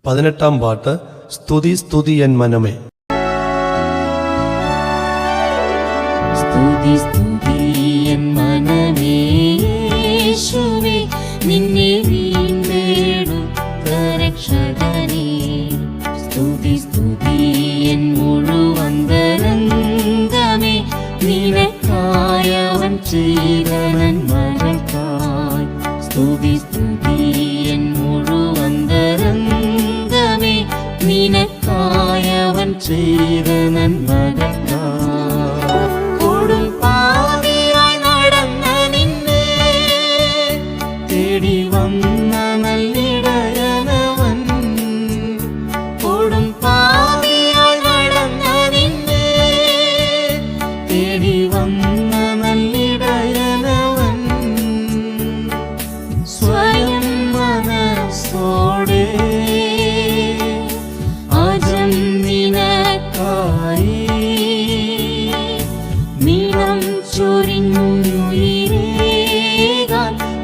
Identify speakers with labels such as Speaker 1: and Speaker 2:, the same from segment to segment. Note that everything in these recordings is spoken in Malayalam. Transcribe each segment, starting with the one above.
Speaker 1: 18-ാം പാട്ട്. സ്തുതി സ്തുതി എൻ മനമേ.
Speaker 2: സ്തുതി സ്തുതി എൻ മനമേ, യേശുവേ നിന്നെ വീണ്ടെടുത്ത രക്ഷകനേ. സ്തുതി സ്തുതി എൻ മുഴുവന്തരംഗമേ, നിനക്കായവൻ ചെയ്ത നന്മകൾക്കായി. സ്തുതി സ്തുതി എൻ മുഴുവന്തരംഗമേ, നിനക്കായവൻ ചെയ്ത നന്മകൾക്കായി. കൊടും പാപിയായി നടന്ന നിന്നെ തേടി വന്ന നല്ലിടയനവൻ. കൊടും പാപിയായി നടന്ന നിന്നെ തേടി വന്ന നല്ലിടയനവൻ. സ്വയം മനസ്സോടെ അജം നിനക്കായി നീളം ചൊരിഞ്ഞുയിരേകാൻ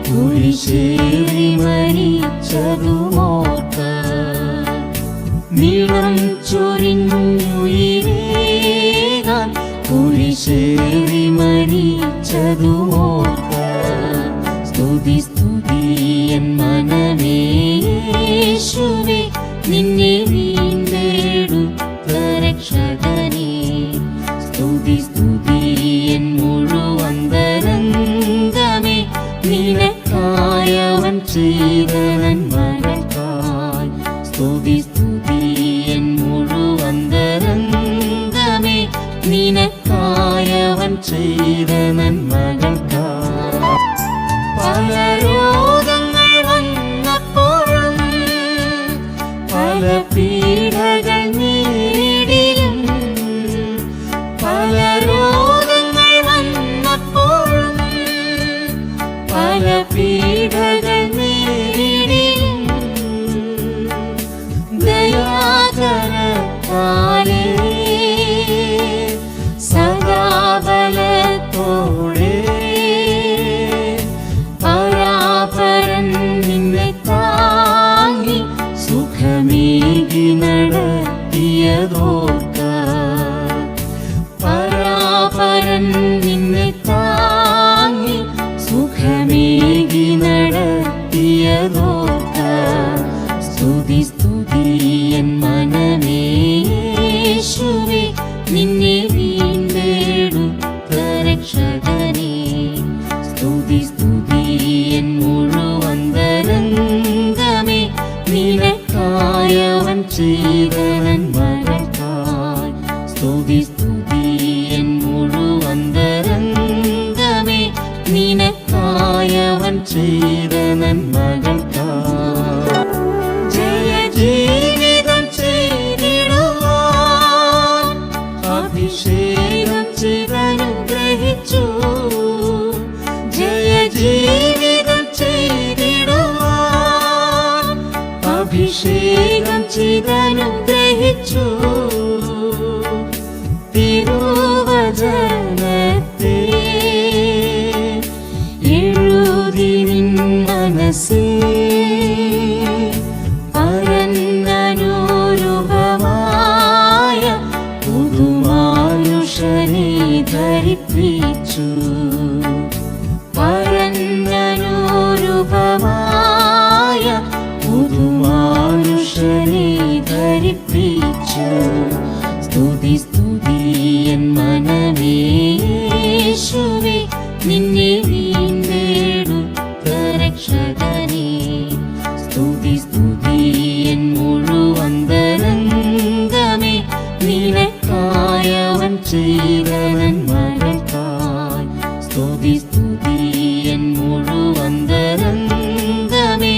Speaker 2: കുരിശേറി മരിച്ചതുമോർക്ക. നീളം ചൊരിഞ്ഞുയിരേകാൻ കുരിശേറി മരിച്ചതുമോർക്ക. സ്തുതി സ്തുതി എൻ മനമേ, യേശുവേ നിന്നെ വീണ്ടെടുത്ത രക്ഷകനേ. സ്തുതി സ്തുതി എൻ മുഴുവന്തരംഗമേ, നിനക്കായവൻ ചെയ്ത നന്മകൾക്കായി. സ്തുതി സ്തുതി എൻ മുഴുവന്തരംഗമേ, നിനക്കായവൻ ചെയ്ത നന്മകൾക്കായി. പല രോഗങ്ങൾ വന്നപ്പോഴും പല പീഡകൾ നേരിടിലും, പല രോഗങ്ങൾ വന്നപ്പോഴും പല പീഡകൾ നേരിടിലും, ദയാകരത്താലേ സദാബലത്തോടെ പരാപരൻ നിന്നെ താങ്ങി സുഖമേകി നടത്തിയതോർക്ക. പരാപരൻ നിന്നെ താങ്ങി സുഖമേകി നടത്തിയതോർക്ക. സ്തുതി സ്തുതി എൻ മനമേ, യേശുവേ നിന്നെ വീണ്ടെടുത്ത രക്ഷകനേ. സ്തുതി സ്തുതി എൻ മുഴുവന്തരംഗമേ, നിനക്കായവൻ ചെയ്ത നന്മകൾക്കായി. സ്തുതി സ്തുതി എൻ മുഴുവന്തരംഗമേ, നിനക്കായവൻ ചെയ്ത നന്മകൾക്കായി. ജയ ജീവിതം ചെയ്തിടുവാൻ അഭിഷേകം ചെയ്തനുഗ്രഹിച്ചു. ജയ ജീവിതം ചെയ്തിടുവാൻ അഭിഷേകം ചെയ്തനുഗ്രഹിച്ചു. തിരുവചനത്തെ എഴുതി നിൻ മനസ്സിൽ പരന്നനുരൂപമായ പുതുമാനുഷനെ ധരിപ്പിച്ചു. പരന്നനുരൂപമായ പുതുമാനുഷനെ ധരിപ്പിച്ചു. സ്തുതി സ്തുതി എൻ മനമേ, യേശുവേ നിന്നെ വീണ്ടെടുത്ത രക്ഷകനേ. സ്തുതി സ്തുതി എൻ മുഴുവന്തരംഗമേ, നിനക്കായവൻ ചെയ്ത നന്മകൾക്കായി. സ്തുതി സ്തുതി എൻ മുഴുവന്തരംഗമേ,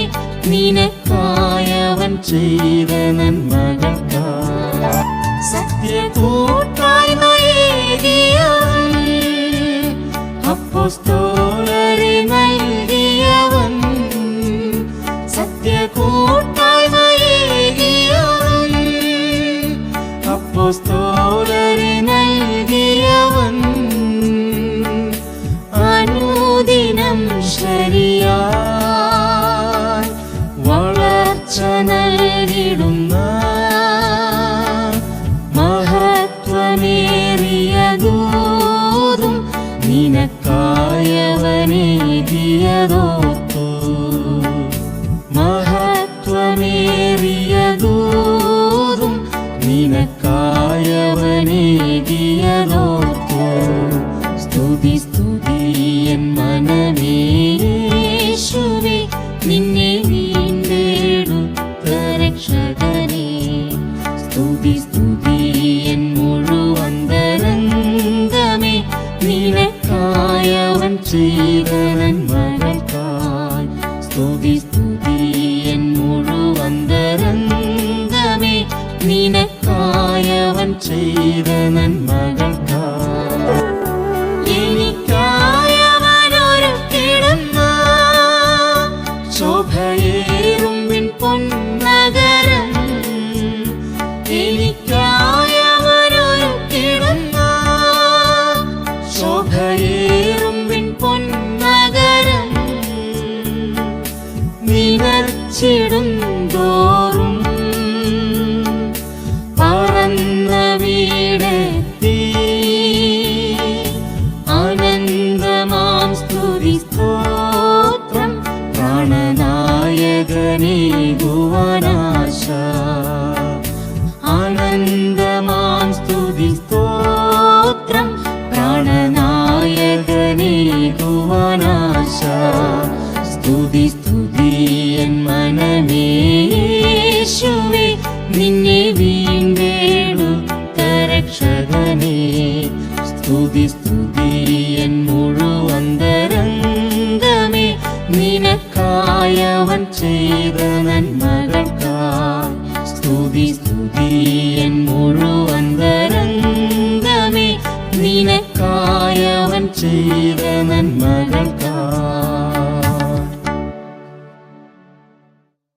Speaker 2: നിനക്കായവൻ ചെയ്ത നന്മകൾക്കായി. സത്യകൂട്ടായ്മയേകിയവൻ അപ്പോസ്തലരെ നൽകിയവൻ. സത്യകൂട്ടായ്മയേകിയവൻ അപ്പോസ്തലരെ നൽകിയവൻ. അനുദിനം ശരിയായി വളർച്ച നൽകിടും വിലയേറിയതൂതും നിനക്കായവനേകിയതോർത്തു. സ്തുതി സ്തുതി എൻ മനമേ യേശുവേ, നിന്നെ വീണ്ടെടുത്ത രക്ഷകനേ. സ്തുതി സ്തുതി എൻ മുഴുവന്തരംഗമേ, നിനക്കായവൻ ചെയ്ത നന്മകൾക്കായി. സ്തുതി സ്തുതി എൻ മുഴുവന്തരംഗമേ, നിനക്കായവൻ ചെയ്ത നന്മകൾക്കായി. എനിക്കായവനൊരുക്കിടുന്ന ശോഭയേറും പൊന്നഗരം, എനിക്കായവനൊരുക്കിടുന്ന ശോഭയേറും പൊന്നഗരം. നിവർച്ചിടും തോറും പറന്ന വീടെത്തി, അനന്തമാം സ്തുതി സ്തോത്രം പ്രാണനായകനേകുവാനാശ. അനന്തമാം സ്തുതി സ്തോത്രം പ്രാണനായകനേകുവാനാശ. സ്തുതി സ്തുതി എൻ മനമേ യേശുവേ, നിന്നെ വീണ്ടെടുത്ത രക്ഷകനേ. സ്തുതി സ്തുതി എൻ മുഴുവന്തരംഗമേ, നിനക്കായവൻ ചെയ്ത നന്മകൾക്കായി. സ്തുതി സ്തുതി എൻ മുഴുവന്തരംഗമേ, നിനക്കായവൻ ചെയ്ത നന്മകൾക്കായി.